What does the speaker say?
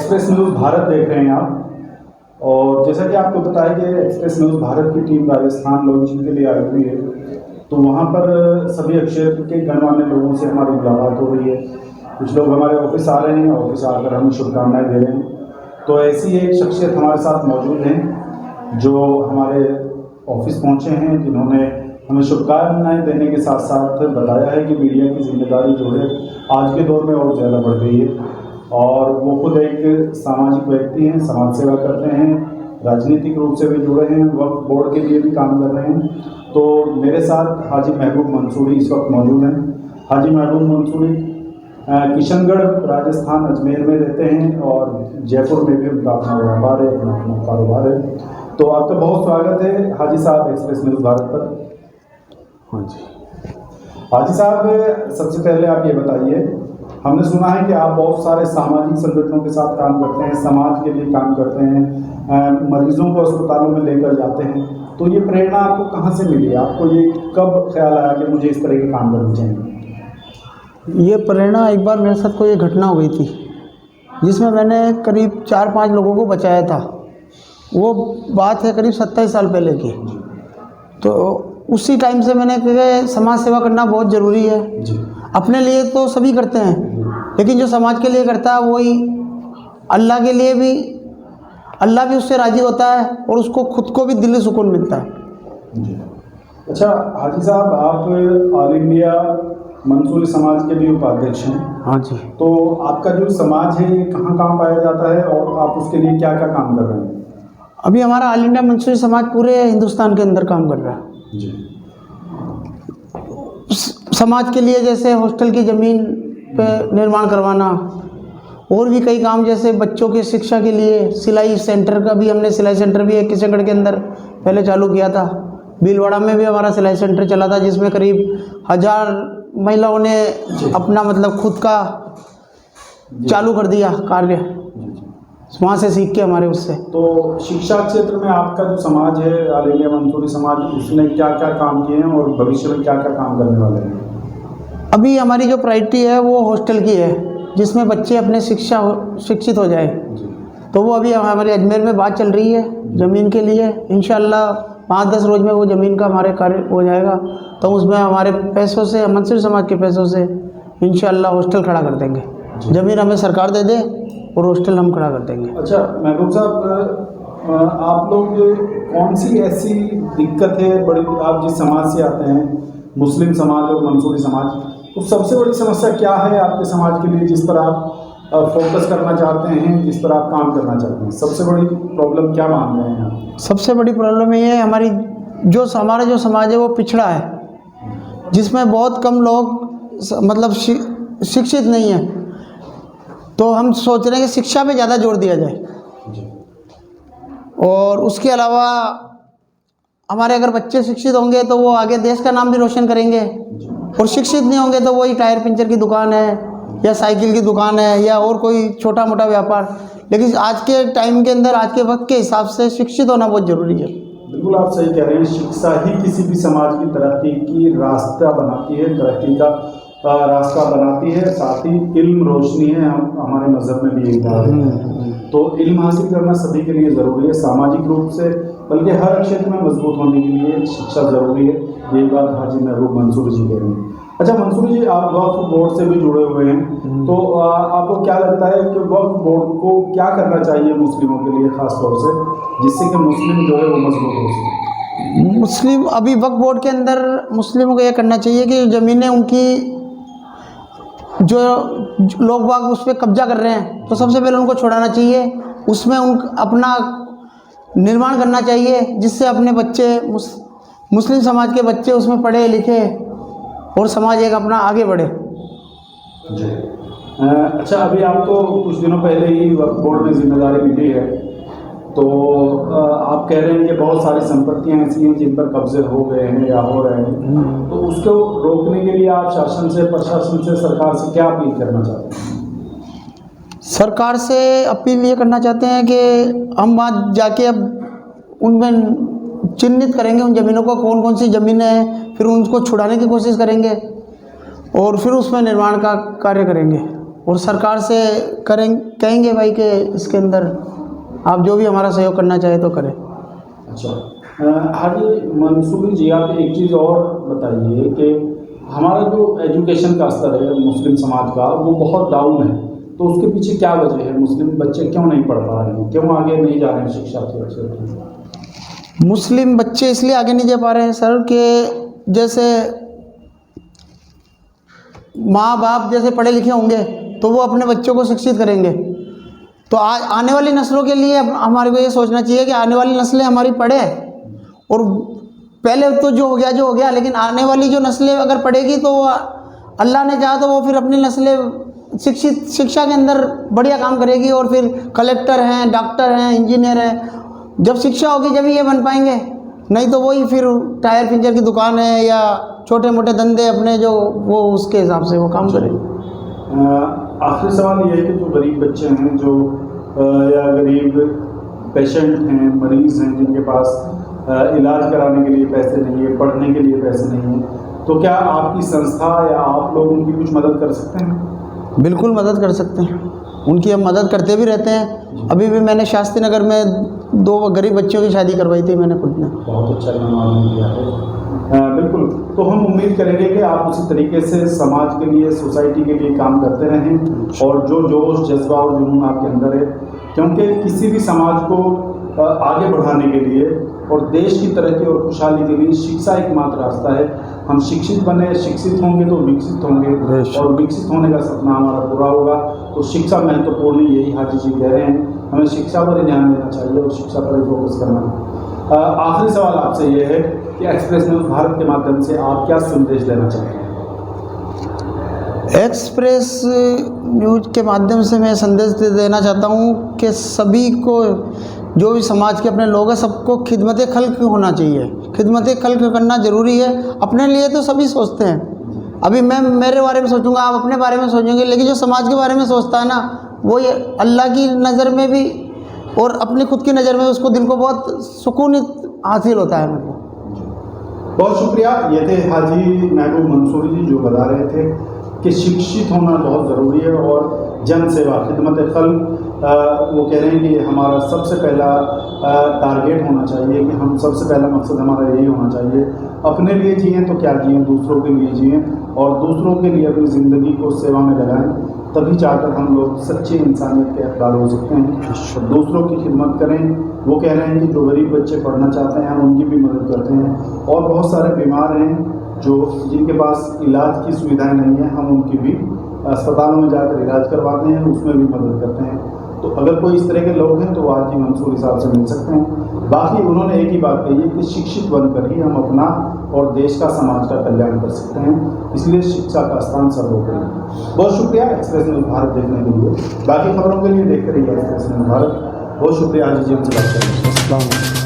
Express news Bharat देख रहे हैं आप। और जैसा कि आपको बताया कि एक्सप्रेस न्यूज़ भारत की टीम राजस्थान लॉन्चिंग के लिए आई हुई है, तो वहाँ पर सभी क्षेत्र के गणमान्य लोगों से हमारी मुलाकात हो रही है। कुछ लोग हमारे ऑफिस आ रहे हैं, ऑफिस आकर हमें शुभकामनाएं दे रहे हैं। तो ऐसी एक शख्सियत हमारे साथ मौजूद हैं जो हमारे ऑफिस पहुँचे हैं, जिन्होंने हमें शुभकामनाएं देने के साथ साथ बताया है कि मीडिया की जिम्मेदारी जो है आज के दौर में और ज़्यादा बढ़ गई है। और वो खुद एक सामाजिक व्यक्ति हैं, समाज सेवा करते हैं, राजनीतिक रूप से भी जुड़े हैं, वक्फ बोर्ड के लिए भी काम कर रहे हैं। तो मेरे साथ हाजी महबूब मंसूरी इस वक्त मौजूद हैं। हाजी महबूब मंसूरी किशनगढ़ राजस्थान अजमेर में रहते हैं और जयपुर में भी उनका अपना व्यापार है, अपना कारोबार है। तो आपका बहुत स्वागत है हाजी साहब एक्सप्रेस न्यूज़ भारत पर। हाँ जी। हाजी साहब, सबसे पहले आप ये बताइए, हमने सुना है कि आप बहुत सारे सामाजिक संगठनों के साथ काम करते हैं, समाज के लिए काम करते हैं, मरीजों को अस्पतालों में लेकर जाते हैं। तो ये प्रेरणा आपको कहाँ से मिली? आपको ये कब ख्याल आया कि मुझे इस तरह के काम करने चाहिए? ये प्रेरणा, एक बार मेरे साथ कोई एक घटना हो गई थी जिसमें मैंने करीब 4-5 लोगों को बचाया था। वो बात है करीब 27 साल पहले की। तो उसी टाइम से मैंने कहा समाज सेवा करना बहुत ज़रूरी है। अपने लिए तो सभी करते हैं, लेकिन जो समाज के लिए करता है वही अल्लाह के लिए भी, अल्लाह भी उससे राज़ी होता है और उसको खुद को भी दिली सुकून मिलता है। अच्छा हाजी साहब, आप ऑल इंडिया मंसूरी समाज के भी उपाध्यक्ष हैं। हाँ जी। तो आपका जो समाज है ये कहाँ पाया जाता है और आप उसके लिए क्या क्या काम कर रहे हैं? अभी हमारा ऑल इंडिया मंसूरी समाज पूरे हिंदुस्तान के अंदर काम कर रहा है जी। समाज के लिए, जैसे हॉस्टल की ज़मीन पे निर्माण करवाना, और भी कई काम, जैसे बच्चों की शिक्षा के लिए सिलाई सेंटर का भी, हमने सिलाई सेंटर भी एक किशनगढ़ के अंदर पहले चालू किया था। भीलवाड़ा में भी हमारा सिलाई सेंटर चला था, जिसमें करीब 1000 महिलाओं ने अपना मतलब खुद का चालू कर दिया कार्य, वहाँ से सीख के हमारे उससे। तो शिक्षा क्षेत्र में आपका जो समाज है ऑल इंडिया मंसूरी समाज, उसने क्या क्या काम किए हैं और भविष्य में क्या क्या काम करने वाले हैं? अभी हमारी जो प्रायोरिटी है वो हॉस्टल की है, जिसमें बच्चे अपने शिक्षित हो जाए। तो वो अभी हमारे अजमेर में बात चल रही है ज़मीन के लिए। इंशाल्लाह 5-10 रोज में वो ज़मीन का हमारे कार्य हो जाएगा, तो उसमें हमारे पैसों से, मंसूरी समाज के पैसों से इंशाल्लाह हॉस्टल खड़ा कर देंगे। ज़मीन हमें सरकार दे दे और हॉस्टल हम खड़ा कर देंगे। अच्छा महबूब साहब, आप लोग कौन सी ऐसी दिक्कत है बड़ी, आप जिस समाज से आते हैं, मुस्लिम समाज और मंसूरी समाज, तो सबसे बड़ी समस्या क्या है आपके समाज के लिए, जिस पर आप फोकस करना चाहते हैं, जिस पर आप काम करना चाहते हैं? सबसे बड़ी प्रॉब्लम क्या मान रहे हैं आप? सबसे बड़ी प्रॉब्लम ये है, हमारा जो समाज है वो पिछड़ा है, जिसमें बहुत कम लोग मतलब शिक्षित नहीं है। तो हम सोच रहे हैं कि शिक्षा पे ज़्यादा जोर दिया जाए। और उसके अलावा हमारे अगर बच्चे शिक्षित होंगे तो वो आगे देश का नाम भी रोशन करेंगे, और शिक्षित नहीं होंगे तो वही टायर पंचर की दुकान है या साइकिल की दुकान है या और कोई छोटा मोटा व्यापार। लेकिन आज के टाइम के अंदर, आज के वक्त के हिसाब से शिक्षित होना बहुत ज़रूरी है। बिल्कुल आप सही कह रहे हैं। शिक्षा ही किसी भी समाज की तरक्की की रास्ता बनाती है, तरक्की का रास्ता बनाती है। साथ ही इल्म रोशनी है, हम हमारे मज़हब में भी यही कहा है। तो इल्म हासिल करना सभी के लिए ज़रूरी है, सामाजिक रूप से, बल्कि हर क्षेत्र में मजबूत होने के लिए शिक्षा ज़रूरी है। ये बात हाजी महबूब मंसूरी जी कह रहे हैं। अच्छा मंसूरी जी, आप वक्फ बोर्ड से भी जुड़े हुए हैं, तो आपको क्या लगता है कि वक्फ बोर्ड को क्या करना चाहिए मुस्लिमों के लिए ख़ास तौर से, जिससे कि मुस्लिम जो है वो मजबूत हो सके? मुस्लिम, अभी वक्फ बोर्ड के अंदर मुस्लिमों को यह करना चाहिए कि ज़मीनें उनकी जो लोग बाग उस पर कब्जा कर रहे हैं, तो सबसे पहले उनको छुड़ाना चाहिए, उसमें अपना निर्माण करना चाहिए, जिससे अपने बच्चे, मुस्लिम समाज के बच्चे उसमें पढ़े लिखे और समाज एक अपना आगे बढ़े। जी। अच्छा, अभी आपको कुछ दिनों पहले ही वक्फ बोर्ड में जिम्मेदारी मिली है, तो आप कह रहे हैं कि बहुत सारी संपत्तियां ऐसी हैं जिन पर कब्जे हो गए हैं या हो रहे हैं, तो उसको रोकने के लिए आप शासन से, प्रशासन से, सरकार से क्या अपील करना चाहते हैं? सरकार से अपील ये करना चाहते हैं कि हम वहाँ जाके अब उनमें चिन्हित करेंगे उन ज़मीनों को, कौन कौन सी ज़मीनें हैं, फिर उनको छुड़ाने की कोशिश करेंगे और फिर उसमें निर्माण का कार्य करेंगे। और सरकार से कहेंगे भाई कि इसके अंदर आप जो भी हमारा सहयोग करना चाहे तो करें। अच्छा हाजी मंसूरी जी, आप एक चीज़ और बताइए कि हमारा जो एजुकेशन का स्तर है मुस्लिम समाज का वो बहुत डाउन है, तो उसके पीछे क्या वजह है? मुस्लिम बच्चे क्यों नहीं पढ़ पा रहे हैं, क्यों आगे नहीं जा रहे हैं शिक्षा के क्षेत्र में? मुस्लिम बच्चे इसलिए आगे नहीं जा पा रहे हैं सर कि जैसे माँ बाप जैसे पढ़े लिखे होंगे तो वो अपने बच्चों को शिक्षित करेंगे, तो आने वाली नस्लों के लिए हमारे को ये सोचना चाहिए कि आने वाली नस्लें हमारी पढ़े, और पहले तो जो हो गया, लेकिन आने वाली जो नस्लें अगर पढ़ेगी तो अल्लाह ने चाहा तो वो फिर अपनी नस्लें शिक्षा के अंदर बढ़िया काम करेगी, और फिर कलेक्टर हैं, डॉक्टर हैं, इंजीनियर हैं। जब शिक्षा होगी जब ये बन पाएंगे, नहीं तो वही फिर टायर पंचर की दुकान है या छोटे मोटे धंधे अपने जो वो उसके हिसाब से वो काम करें। आखिरी सवाल ये है कि जो गरीब बच्चे हैं, जो या गरीब पेशेंट हैं, मरीज़ हैं, जिनके पास इलाज कराने के लिए पैसे नहीं है, पढ़ने के लिए पैसे नहीं है, तो क्या आपकी संस्था या आप लोग उनकी कुछ मदद कर सकते हैं? बिल्कुल मदद कर सकते हैं, उनकी हम मदद करते भी रहते हैं। अभी भी मैंने शास्त्री नगर में 2 गरीब बच्चों की शादी करवाई थी मैंने खुद ने। बहुत अच्छा काम आपने किया है। बिल्कुल, तो हम उम्मीद करेंगे कि आप उसी तरीके से समाज के लिए, सोसाइटी के लिए काम करते रहें, और जो जोश, जज्बा और जुनून आपके अंदर है, क्योंकि किसी भी समाज को आगे बढ़ाने के लिए और देश की तरक्की और खुशहाली के लिए शिक्षा एकमात्र रास्ता है। हम शिक्षित बने, शिक्षित होंगे तो विकसित होंगे, और विकसित होने का सपना हमारा पूरा होगा। तो शिक्षा महत्वपूर्ण है, यही हाजी जी कह रहे हैं, हमें शिक्षा पर ही ध्यान देना चाहिए और शिक्षा पर ही फोकस करना है। आखिरी सवाल आपसे ये है कि एक्सप्रेस न्यूज़ भारत के माध्यम से आप क्या संदेश देना चाहते हैं? एक्सप्रेस न्यूज़ के माध्यम से मैं संदेश देना चाहता हूँ कि सभी को, जो भी समाज के अपने लोग हैं, सबको खिदमत खल्क होना चाहिए। खिदमत खल्क करना ज़रूरी है। अपने लिए तो सभी सोचते हैं, अभी मैं मेरे बारे में सोचूंगा, आप अपने बारे में सोचेंगे, लेकिन जो समाज के बारे में सोचता है ना, वो ये अल्लाह की नज़र में भी और अपनी खुद की नज़र में उसको दिल को बहुत सुकून हासिल होता है। मतलब बहुत शुक्रिया। ये थे हाजी महबूब मंसूरी जी, जो बता रहे थे कि शिक्षित होना बहुत ज़रूरी है और जन सेवा, खिदमत खल्क, वो कह रहे हैं कि हमारा सबसे पहला टारगेट होना चाहिए, कि हम सबसे पहला मकसद हमारा यही होना चाहिए, अपने लिए जिएँ तो क्या जिएँ, दूसरों के लिए जिएँ, और दूसरों के लिए अपनी ज़िंदगी को सेवा में लगाएं, तभी जाकर हम लोग सच्ची इंसानियत के हकदार हो सकते हैं और दूसरों की खिदमत करें। वो कह रहे हैं कि जो गरीब बच्चे पढ़ना चाहते हैं हम उनकी भी मदद करते हैं, और बहुत सारे बीमार हैं जिनके पास इलाज की सुविधाएं नहीं है, हम उनकी भी अस्पतालों में जाकर इलाज करवाते हैं, उसमें भी मदद करते हैं। तो अगर कोई इस तरह के लोग हैं तो वो हाजी मंसूरी साहब से मिल सकते हैं। बाकी उन्होंने एक ही बात कही है कि शिक्षित बनकर ही हम अपना और देश का, समाज का कल्याण कर सकते हैं, इसलिए शिक्षा का स्थान सर्वोपरि। बहुत शुक्रिया एक्सप्रेस न्यूज़ भारत देखने के लिए। बाकी खबरों के लिए देखते रहिए एक्सप्रेस न्यूज़ भारत। बहुत शुक्रिया हाजी जी, हमसे बात करने के लिए।